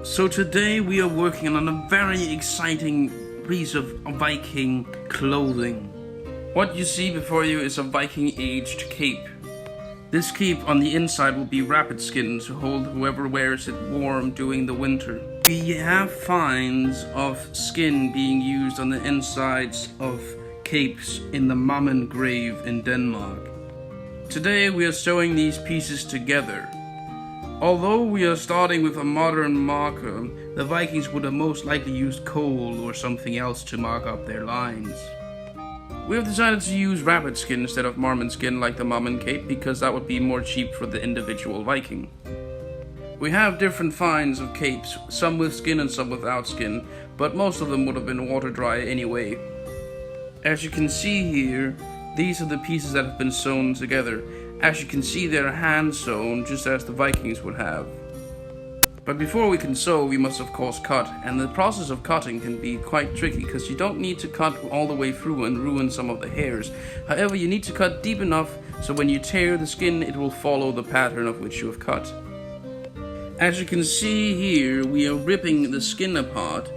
So today we are working on a very exciting piece of Viking clothing. What you see before you is a Viking aged cape. This cape on the inside will be rabbit skin to hold whoever wears it warm during the winter. We have finds of skin being used on the insides of capes in the Mammen grave in Denmark. Today we are sewing these pieces together. Although we are starting with a modern marker, the Vikings would have most likely used coal or something else to mark up their lines. We have decided to use rabbit skin instead of marmot skin like the Mammen cape because that would be more cheap for the individual Viking. We have different finds of capes, some with skin and some without skin, but most of them would have been water dry anyway. As you can see here, these are the pieces that have been sewn together. As you can see, they're hand sewn, just as the Vikings would have. But before we can sew, we must of course cut, and the process of cutting can be quite tricky because you don't need to cut all the way through and ruin some of the hairs. However, you need to cut deep enough so when you tear the skin, it will follow the pattern of which you have cut. As you can see here, we are ripping the skin apart,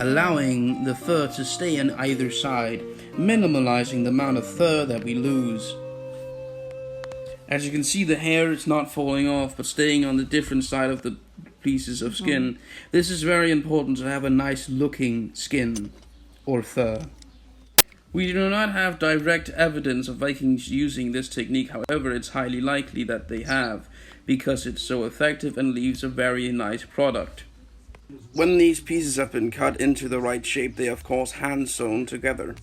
allowing the fur to stay on either side, minimalizing the amount of fur that we lose. As you can see, the hair is not falling off but staying on the different side of the pieces of skin. This is very important to have a nice looking skin or fur. We do not have direct evidence of Vikings using this technique, however it's highly likely that they have, because it's so effective and leaves a very nice product. When these pieces have been cut into the right shape, they are of course hand sewn together.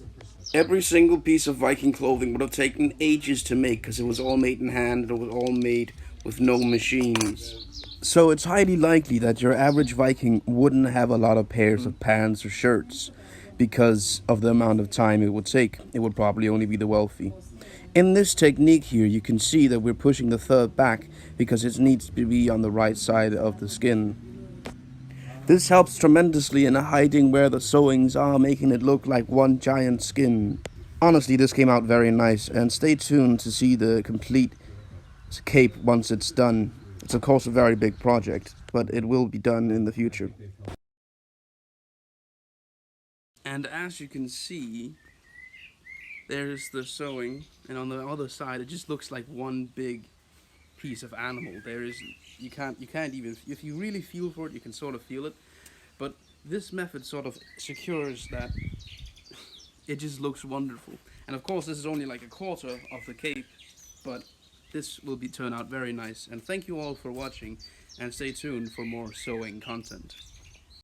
Every single piece of Viking clothing would have taken ages to make because it was all made in hand and it was all made with no machines. So it's highly likely that your average Viking wouldn't have a lot of pairs of pants or shirts because of the amount of time it would take. It would probably only be the wealthy. In this technique here, you can see that we're pushing the fur back because it needs to be on the right side of the skin. This helps tremendously in hiding where the sewings are, making it look like one giant skin. Honestly, this came out very nice, and stay tuned to see the complete cape once it's done. It's of course a very big project, but it will be done in the future. And as you can see, there's the sewing, and on the other side it just looks like one big piece of animal. You can't even, if you really feel for it, you can sort of feel it, but this method sort of secures that it just looks wonderful. And of course this is only like a quarter of the cape, but this will turn out very nice. And thank you all for watching, and stay tuned for more sewing content.